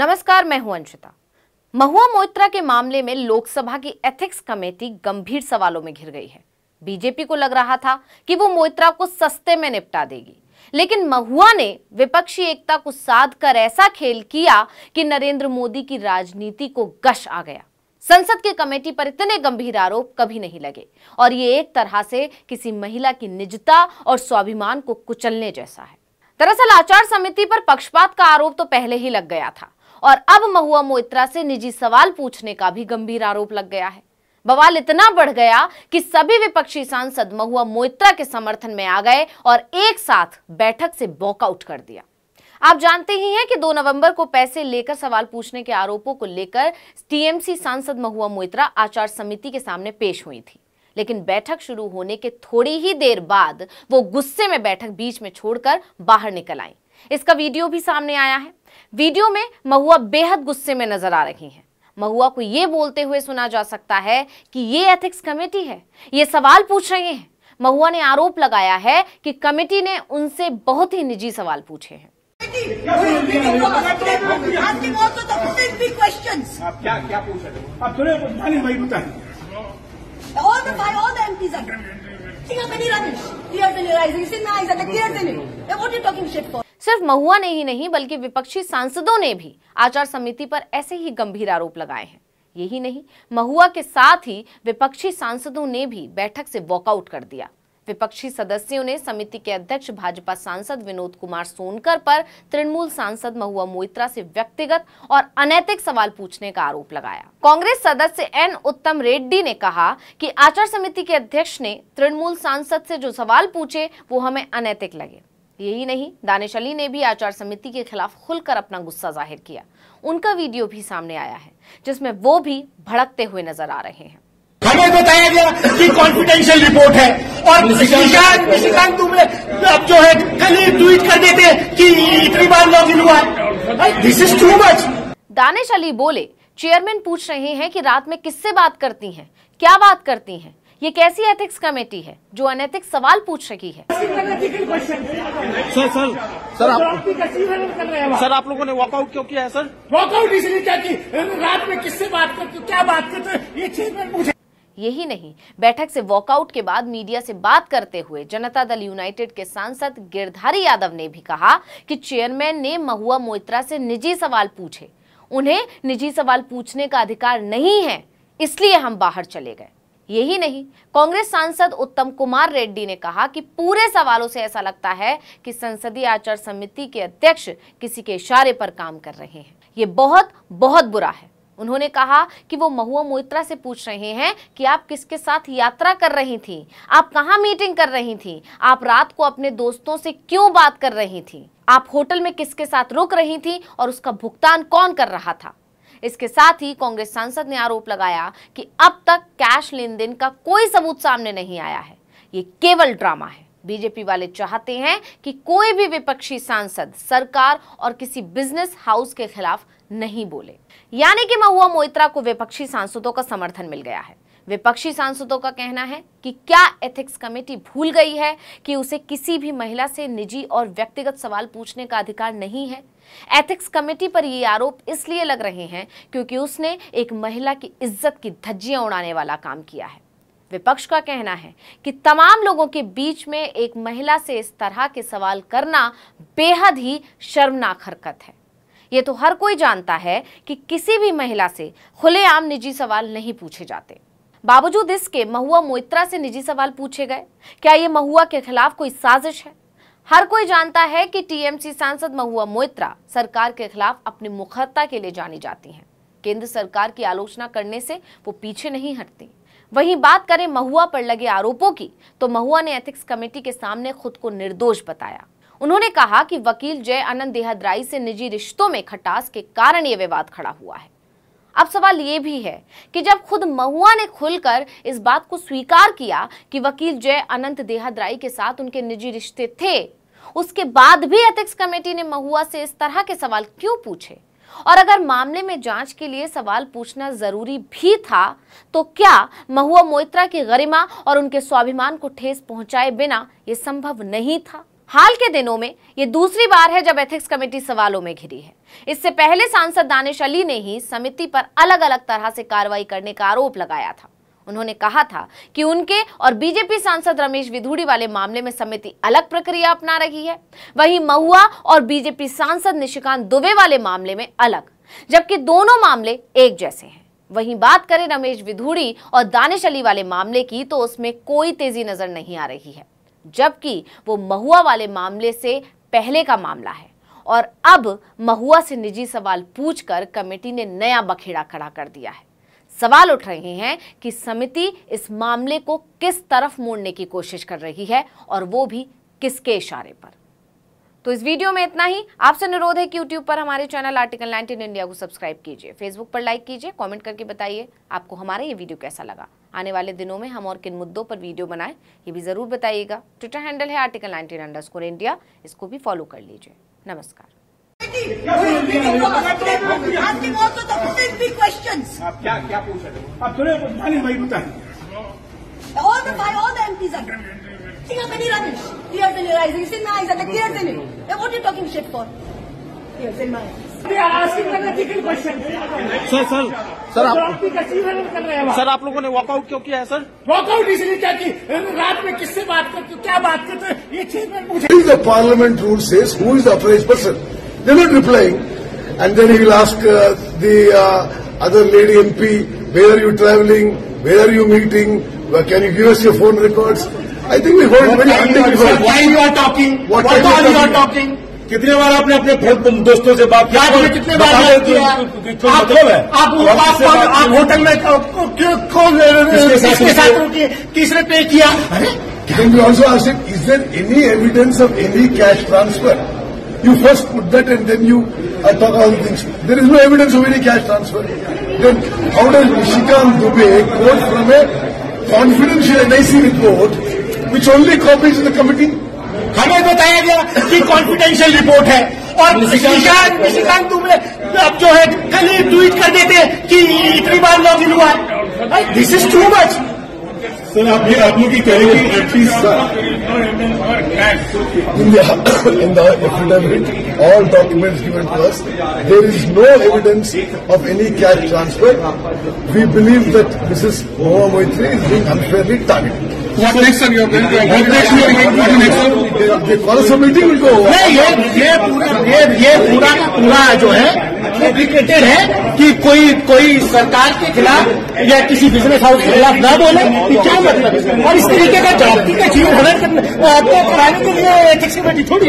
नमस्कार, मैं हूं अंशिता। महुआ मोइत्रा के मामले में लोकसभा की एथिक्स कमेटी गंभीर सवालों में घिर गई है। बीजेपी को लग रहा था कि वो मोइत्रा को सस्ते में निपटा देगी, लेकिन महुआ ने विपक्षी एकता को साध कर ऐसा खेल किया कि नरेंद्र मोदी की राजनीति को गश आ गया। संसद की कमेटी पर इतने गंभीर आरोप कभी नहीं लगे और ये एक तरह से किसी महिला की निजता और स्वाभिमान को कुचलने जैसा है। दरअसल आचार समिति पर पक्षपात का आरोप तो पहले ही लग गया था और अब महुआ मोइत्रा से निजी सवाल पूछने का भी गंभीर आरोप लग गया है। बवाल इतना बढ़ गया कि सभी विपक्षी सांसद महुआ मोइत्रा के समर्थन में आ गए और एक साथ बैठक से वॉकआउट कर दिया। आप जानते ही हैं कि 2 नवंबर को पैसे लेकर सवाल पूछने के आरोपों को लेकर टीएमसी सांसद महुआ मोइत्रा आचार समिति के सामने पेश हुई थी, लेकिन बैठक शुरू होने के थोड़ी ही देर बाद वो गुस्से में बैठक बीच में छोड़कर बाहर निकल आई। इसका वीडियो भी सामने आया है। वीडियो में महुआ बेहद गुस्से में नजर आ रही हैं। महुआ को ये बोलते हुए सुना जा सकता है कि ये एथिक्स कमेटी है, ये सवाल पूछ रहे हैं। महुआ ने आरोप लगाया है कि कमेटी ने उनसे बहुत ही निजी सवाल पूछे हैं। क्या पूछ रहे हो? आप थोड़े भाई बताइए। All the MPs are think of any rubbish. Tears in your eyes. You see my eyes are like tears in it. What are you talking shit for? सिर्फ महुआ ने ही नहीं बल्कि विपक्षी सांसदों ने भी आचार समिति पर ऐसे ही गंभीर आरोप लगाए हैं। यही नहीं, महुआ के साथ ही विपक्षी सांसदों ने भी बैठक से वॉकआउट कर दिया। विपक्षी सदस्यों ने समिति के अध्यक्ष भाजपा सांसद विनोद कुमार सोनकर पर तृणमूल सांसद महुआ मोइत्रा से व्यक्तिगत और अनैतिक सवाल पूछने का आरोप लगाया। कांग्रेस सदस्य एन उत्तम रेड्डी ने कहा कि आचार समिति के अध्यक्ष ने तृणमूल सांसद से जो सवाल पूछे वो हमें अनैतिक लगे। यही नहीं, दानिश अली ने भी आचार समिति के खिलाफ खुलकर अपना गुस्सा जाहिर किया। उनका वीडियो भी सामने आया है जिसमें वो भी भड़कते हुए नजर आ रहे हैं। हमें बताया गया कि कॉन्फिडेंशियल रिपोर्ट है और निशिकांत दुबे अब जो है कल ही ट्वीट कर देते कि इतनी बार लॉगिन हुआ है। This is too much. Danish Ali बोले, चेयरमैन पूछ रहे हैं कि रात में किससे बात करती हैं, क्या बात करती हैं? ये कैसी एथिक्स कमेटी है जो अनैतिक सवाल पूछ रही है? सर आप लोगों ने वॉकआउट क्यों किया है? सर वॉकआउट इसलिए क्या कि रात में किससे बात करते हो, क्या बात करते हो, ये चेयरमैन पूछे। यही नहीं, बैठक से वॉकआउट के बाद मीडिया से बात करते हुए जनता दल यूनाइटेड के सांसद गिरधारी यादव ने भी कहा कि चेयरमैन ने महुआ मोइत्रा से निजी सवाल पूछे, उन्हें निजी सवाल पूछने का अधिकार नहीं है, इसलिए हम बाहर चले गए। यही नहीं, कांग्रेस सांसद उत्तम कुमार रेड्डी ने कहा कि पूरे सवालों से ऐसा लगता है कि संसदीय आचार समिति के अध्यक्ष किसी के इशारे पर काम कर रहे हैं। ये बहुत बहुत बुरा है। उन्होंने कहा कि वो महुआ मोइत्रा से पूछ रहे हैं कि आप किसके साथ यात्रा कर रही थी, आप कहां मीटिंग कर रही थी, आप रात को अपने दोस्तों से क्यों बात कर रही थी, आप होटल में किसके साथ रुक रही थी और उसका भुगतान कौन कर रहा था। इसके साथ ही कांग्रेस सांसद ने आरोप लगाया कि अब तक कैश लेन देन का कोई सबूत सामने नहीं आया है, ये केवल ड्रामा है। बीजेपी वाले चाहते हैं कि कोई भी विपक्षी सांसद सरकार और किसी बिजनेस हाउस के खिलाफ नहीं बोले। यानी कि महुआ मोइत्रा को विपक्षी सांसदों का समर्थन मिल गया है। विपक्षी सांसदों का कहना है कि क्या एथिक्स कमेटी भूल गई है कि उसे किसी भी महिला से निजी और व्यक्तिगत सवाल पूछने का अधिकार नहीं है। एथिक्स कमेटी पर ये आरोप इसलिए लग रहे हैं क्योंकि उसने एक महिला की इज्जत की धज्जियां उड़ाने वाला काम किया है। विपक्ष का कहना है कि तमाम लोगों के बीच में एक महिला से इस तरह के सवाल करना बेहद ही शर्मनाक हरकत है। ये तो हर कोई जानता है कि किसी भी महिला से खुलेआम निजी सवाल नहीं पूछे जाते। बावजूद इसके महुआ मोइत्रा से निजी सवाल पूछे गए। क्या ये महुआ के खिलाफ कोई साजिश है? हर कोई जानता है कि टीएमसी सांसद महुआ मोइत्रा सरकार के खिलाफ अपनी मुखरता के लिए जानी जाती हैं। केंद्र सरकार की आलोचना करने से वो पीछे नहीं हटती। वहीं बात करें महुआ पर लगे आरोपों की, तो महुआ ने एथिक्स कमेटी के सामने खुद को निर्दोष बताया। उन्होंने कहा कि वकील जय आनंद देहद्राई से निजी रिश्तों में खटास के कारण ये विवाद खड़ा हुआ है। अब सवाल ये भी है कि जब खुद महुआ ने खुलकर इस बात को स्वीकार किया कि वकील जय अनंत देहद्राई के साथ उनके निजी रिश्ते थे, उसके बाद भी एथिक्स कमेटी ने महुआ से इस तरह के सवाल क्यों पूछे? और अगर मामले में जांच के लिए सवाल पूछना जरूरी भी था, तो क्या महुआ मोइत्रा की गरिमा और उनके स्वाभिमान को ठेस पहुंचाए बिना यह संभव नहीं था? हाल के दिनों में ये दूसरी बार है जब एथिक्स कमेटी सवालों में घिरी है। इससे पहले सांसद दानिश अली ने ही समिति पर अलग अलग तरह से कार्रवाई करने का आरोप लगाया था। उन्होंने कहा था कि उनके और बीजेपी सांसद रमेश विधूड़ी वाले मामले में समिति अलग प्रक्रिया अपना रही है, वहीं महुआ और बीजेपी सांसद निशिकांत दुबे वाले मामले में अलग, जबकि दोनों मामले एक जैसे हैं। वहीं बात करें रमेश विधूड़ी और दानिश अली वाले मामले की तो उसमें कोई तेजी नजर नहीं आ रही है, जबकि वो महुआ वाले मामले से पहले का मामला है और अब महुआ से निजी सवाल पूछकर कमेटी ने नया बखेड़ा खड़ा कर दिया है। सवाल उठ रहे हैं कि समिति इस मामले को किस तरफ मोड़ने की कोशिश कर रही है और वो भी किसके इशारे पर। तो इस वीडियो में इतना ही। आपसे अनुरोध है कि YouTube पर हमारे चैनल आर्टिकल 19 इंडिया को सब्सक्राइब कीजिए, फेसबुक पर लाइक कीजिए, कमेंट करके बताइए आपको हमारा ये वीडियो कैसा लगा। आने वाले दिनों में हम और किन मुद्दों पर वीडियो बनाएं ये भी जरूर बताइएगा। ट्विटर हैंडल है आर्टिकल 19 इंडिया, इसको भी फॉलो कर लीजिए। नमस्कार। Asking also the big questions. आप क्या पूछ रहे हो? आप थोड़े दानिश भाई बताइए। All the MPs are taking up any rubbish. Tears in your eyes. You see my eyes are the tears in it. What are you talking shit for? Tears in my eyes. We are asking an ethical question. Sir आप लोगों ने walkout क्यों किया है sir? Walkout इसलिए क्या कि रात में किससे बात करते, क्या बात करते, ये चेयरमैन पूछे। The parliament rule says who is the authorized person. They're not replying, and then he will ask the other lady MP, where are you travelling, where are you meeting, can you give us your phone records? I think we heard very undignified. Why you are talking? What all you are talking? कितने बार आपने अपने दोस्तों से बात कितने बार किया? आप hotel में किसके साथ तीसरे पे किया? Can we also ask him, is there any evidence of any cash transfer? You first put that and then you talk all the things. There is no evidence of any cash transfer. Then how does Nishikant Dubey quote from a confidential NIC report which only copies the committee? हमें बताया गया कि confidential report है और निशिकांत दुबे अब जो है कल ही ट्वीट कर देते कि इतनी बार लॉग इन हुआ। This is too much. Sir आप लोग की कहेंगे at least in the affidavit, all documents given to us, there is no evidence of any cash transfer. We believe that Mrs. Mahua Moitri is being unfairly targeted. What next, sir? You are going to What next? They call us a meeting, we go. ये पूरा जो है fabricated है कि कोई सरकार के खिलाफ या किसी बिजनेस हाउस के खिलाफ ना बोले, क्या मतलब? और इस तरीके का जाति का जीवन हनन कराने के लिए एथिक्स कमेटी थोड़ी